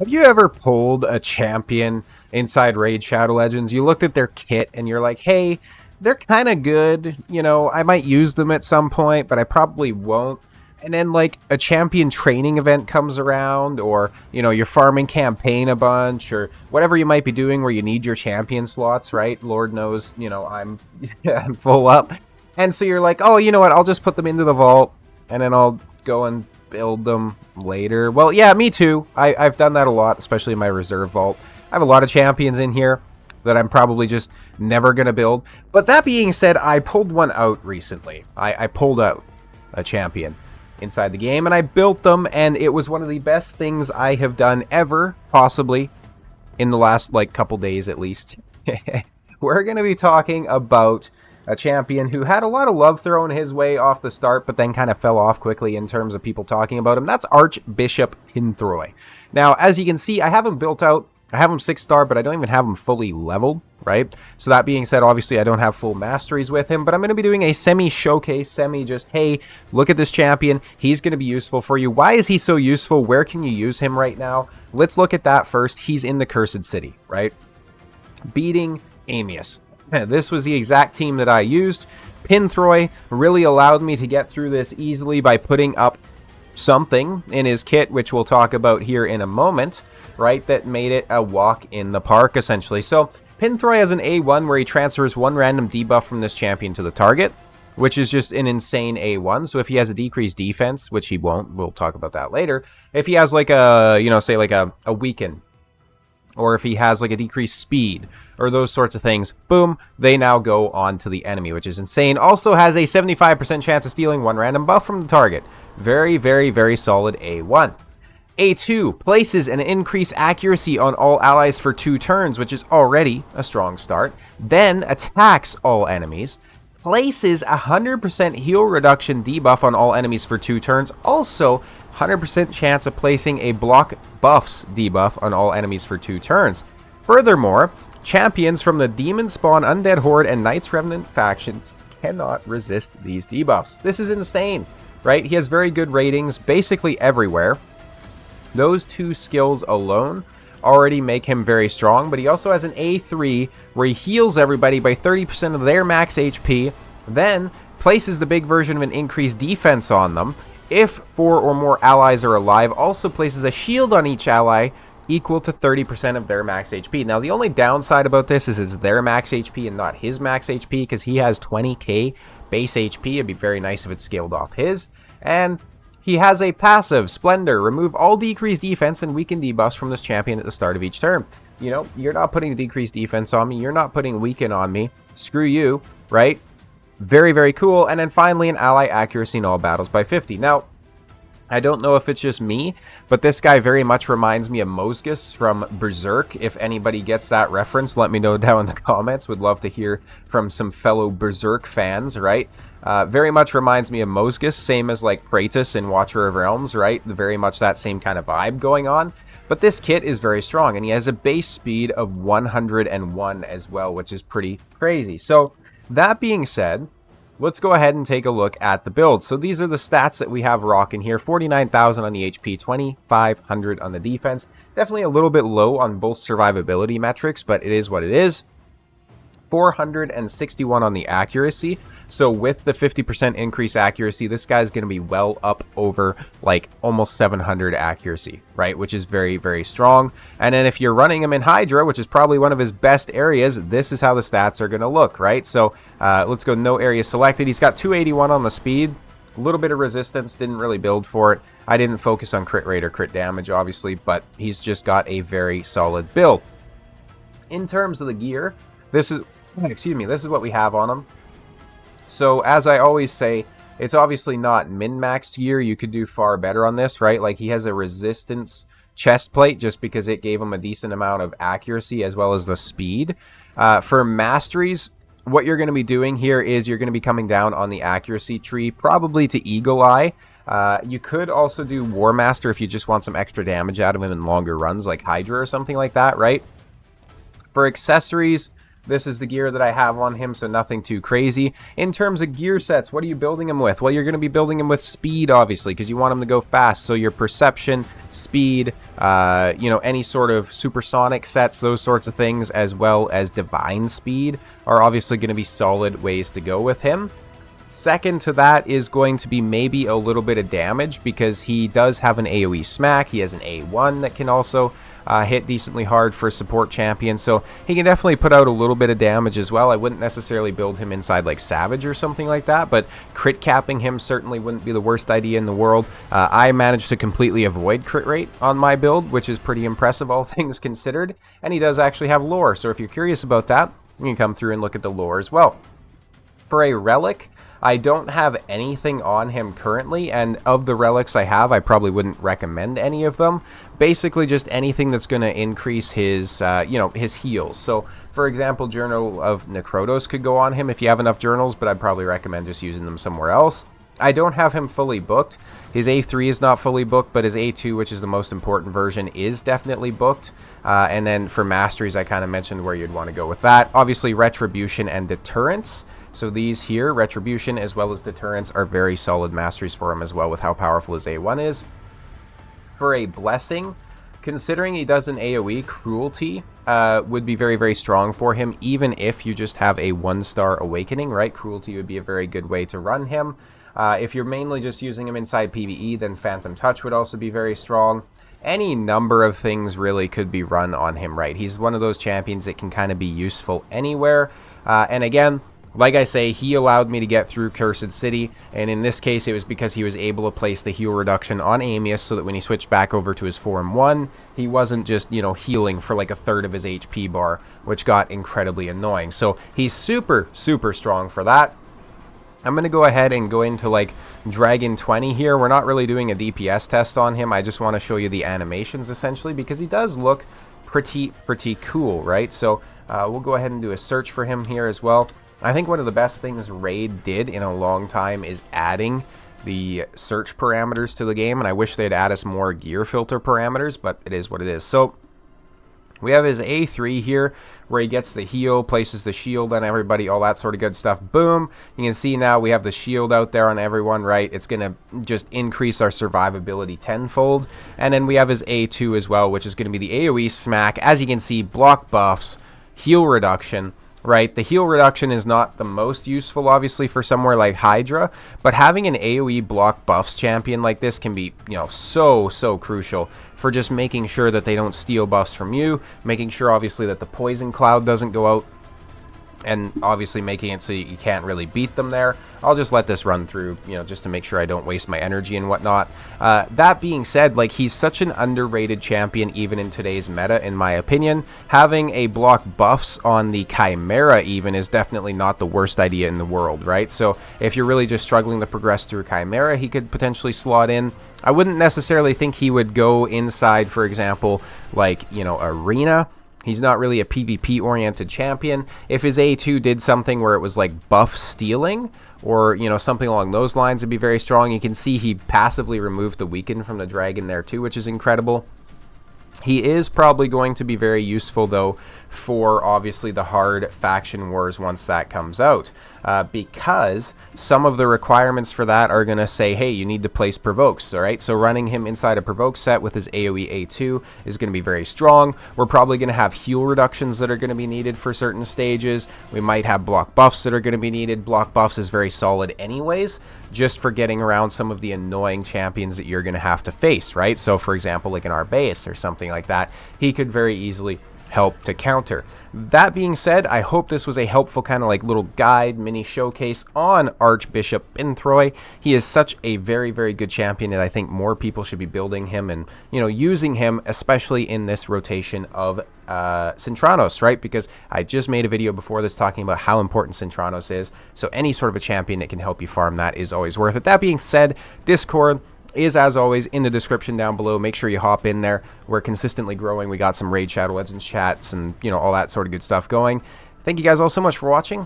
Have you ever pulled a champion inside Raid Shadow Legends? You looked at their kit and you're like, hey, they're kind of good. You know, I might use them at some point, but I probably won't. And then, like, a champion training event comes around, or, you know, you're farming campaign a bunch, or whatever you might be doing where you need your champion slots, right? Lord knows, you know, I'm, I'm full up. And so you're like, oh, you know what? I'll just put them into the vault, and then I'll go and build them later. Well, yeah, me too. I've done that a lot, especially in my reserve vault. I have a lot of champions in here that I'm probably just never going to build. But that being said, I pulled one out recently. I pulled out a champion inside the game, and I built them, and it was one of the best things I have done ever, possibly, in the last, like, couple days at least. We're going to be talking about a champion who had a lot of love thrown his way off the start, but then kind of fell off quickly in terms of people talking about him. That's Archbishop Pinthroy. Now, as you can see, I have him built out. I have him 6-star, but I don't even have him fully leveled, right? So that being said, obviously I don't have full masteries with him, but I'm going to be doing a semi-showcase, just, hey, look at this champion. He's going to be useful for you. Why is he so useful? Where can you use him right now? Let's look at that first. He's in the Cursed City, right? Beating Amius. This was the exact team that I used. Pinthroy really allowed me to get through this easily by putting up something in his kit, which we'll talk about here in a moment, right, that made it a walk in the park, essentially. So Pinthroy has an A1 where he transfers one random debuff from this champion to the target, which is just an insane A1. So if he has a decreased defense, which he won't, we'll talk about that later. If he has like a, you know, say like a weaken, or if he has like a decreased speed, or those sorts of things, boom, they now go on to the enemy, which is insane. Also has a 75% chance of stealing one random buff from the target. Very, very, very solid A1. A2 places an increased accuracy on all allies for 2 turns, which is already a strong start. Then attacks all enemies. Places 100% heal reduction debuff on all enemies for 2 turns. Also, 100% chance of placing a block buffs debuff on all enemies for 2 turns. Furthermore, champions from the Demon Spawn, Undead Horde, and Knights Remnant factions cannot resist these debuffs. This is insane, right? He has very good ratings basically everywhere. Those 2 skills alone already make him very strong, but he also has an A3 where he heals everybody by 30% of their max HP, then places the big version of an increased defense on them. If 4 or more allies are alive, also places a shield on each ally equal to 30% of their max HP. Now, the only downside about this is it's their max HP and not his max HP, because he has 20k base HP. It'd be very nice if it scaled off his. And he has a passive, Splendor. Remove all decreased defense and weaken debuffs from this champion at the start of each turn. You know, you're not putting decreased defense on me. You're not putting weaken on me. Screw you, right? Very, very cool. And then finally, an ally accuracy in all battles by 50. Now, I don't know if it's just me, but this guy very much reminds me of Mosgus from Berserk. If anybody gets that reference, let me know down in the comments. Would love to hear from some fellow Berserk fans, right? Very much reminds me of Mosgus, same as like Kratos in Watcher of Realms, right? Very much that same kind of vibe going on. But this kit is very strong, and he has a base speed of 101 as well, which is pretty crazy. So that being said, let's go ahead and take a look at the build. So these are the stats that we have rocking here. 49,000 on the HP, 2,500 on the defense. Definitely a little bit low on both survivability metrics, but it is what it is. 461 on the accuracy. So with the 50% increase accuracy, this guy's going to be well up over like almost 700 accuracy, right? Which is very, very strong. And then if you're running him in Hydra, which is probably one of his best areas, this is how the stats are going to look, right? So let's go no area selected. He's got 281 on the speed. A little bit of resistance, didn't really build for it. I didn't focus on crit rate or crit damage, obviously, but he's just got a very solid build. In terms of the gear, this is what we have on him. So as I always say, it's obviously not min-maxed gear. You could do far better on this, right? Like he has a resistance chest plate just because it gave him a decent amount of accuracy as well as the speed. For masteries, what you're going to be doing here is you're going to be coming down on the accuracy tree, probably to Eagle Eye. You could also do War Master if you just want some extra damage out of him in longer runs, like Hydra or something like that, right? For accessories, This is the gear that I have on him, so nothing too crazy. In terms of gear sets, what are you building him with? Well, you're going to be building him with speed, obviously, because you want him to go fast. So your perception, speed, any sort of supersonic sets, those sorts of things, as well as divine speed are obviously going to be solid ways to go with him. Second to that is going to be maybe a little bit of damage, because he does have an AoE smack. He has an A1 that can also hit decently hard for a support champion, so he can definitely put out a little bit of damage as well. I wouldn't necessarily build him inside like Savage or something like that, but crit capping him certainly wouldn't be the worst idea in the world. I managed to completely avoid crit rate on my build, which is pretty impressive all things considered, and he does actually have lore, so if you're curious about that, you can come through and look at the lore as well. For a relic, I don't have anything on him currently, and of the relics I have, I probably wouldn't recommend any of them. Basically, just anything that's going to increase his, his heals. So, for example, Journal of Necrodos could go on him if you have enough journals, but I'd probably recommend just using them somewhere else. I don't have him fully booked. His A3 is not fully booked, but his A2, which is the most important version, is definitely booked. And then for masteries, I kind of mentioned where you'd want to go with that. Obviously, Retribution and Deterrence. So these here, Retribution as well as Deterrence, are very solid masteries for him as well with how powerful his A1 is. For a Blessing, considering he does an AoE, Cruelty would be very, very strong for him, even if you just have a 1-star Awakening, right? Cruelty would be a very good way to run him. If you're mainly just using him inside PvE, then Phantom Touch would also be very strong. Any number of things really could be run on him, right? He's one of those champions that can kind of be useful anywhere. And again, like I say, he allowed me to get through Cursed City, and in this case it was because he was able to place the heal reduction on Amius so that when he switched back over to his Form 1, he wasn't just, healing for like a third of his HP bar, which got incredibly annoying. So he's super, super strong for that. I'm going to go ahead and go into like Dragon 20 here. We're not really doing a DPS test on him. I just want to show you the animations essentially, because he does look pretty cool, right? So we'll go ahead and do a search for him here as well. I think one of the best things Raid did in a long time is adding the search parameters to the game, and I wish they'd add us more gear filter parameters, but it is what it is. So we have his A3 here, where he gets the heal, places the shield on everybody, all that sort of good stuff. Boom. You can see now we have the shield out there on everyone, right? It's going to just increase our survivability tenfold. And then we have his A2 as well, which is going to be the AoE smack. As you can see, block buffs, heal reduction. Right, the heal reduction is not the most useful, obviously, for somewhere like Hydra, but having an AoE block buffs champion like this can be, so crucial for just making sure that they don't steal buffs from you, making sure, obviously, that the poison cloud doesn't go out, and obviously making it so you can't really beat them there. I'll just let this run through, just to make sure I don't waste my energy and whatnot. That being said, like, he's such an underrated champion even in today's meta, in my opinion. Having a block buffs on the Chimera even is definitely not the worst idea in the world, right? So if you're really just struggling to progress through Chimera, he could potentially slot in. I wouldn't necessarily think he would go inside, for example, like, Arena. He's not really a PvP-oriented champion. If his A2 did something where it was like buff stealing, or, something along those lines, it'd be very strong. You can see he passively removed the weaken from the dragon there too, which is incredible. He is probably going to be very useful, though, for obviously the hard faction wars once that comes out, because some of the requirements for that are going to say, hey, you need to place provokes, all right? So running him inside a provoke set with his AoE A2 is going to be very strong. We're probably going to have heal reductions that are going to be needed for certain stages. We might have block buffs that are going to be needed. Block buffs is very solid anyways, just for getting around some of the annoying champions that you're going to have to face, right? So, for example, like an Arbaeus or something like that, he could very easily help to counter. That being said, I hope this was a helpful kind of like little guide, mini showcase on Archbishop Binthroy. He is such a very, very good champion that I think more people should be building him and, using him, especially in this rotation of Cintranos, right? Because I just made a video before this talking about how important Cintranos is. So any sort of a champion that can help you farm that is always worth it. That being said, Discord is, as always, in the description down below. Make sure you hop in there. We're consistently growing. We got some Raid Shadow Legends chats and, all that sort of good stuff going. Thank you guys all so much for watching.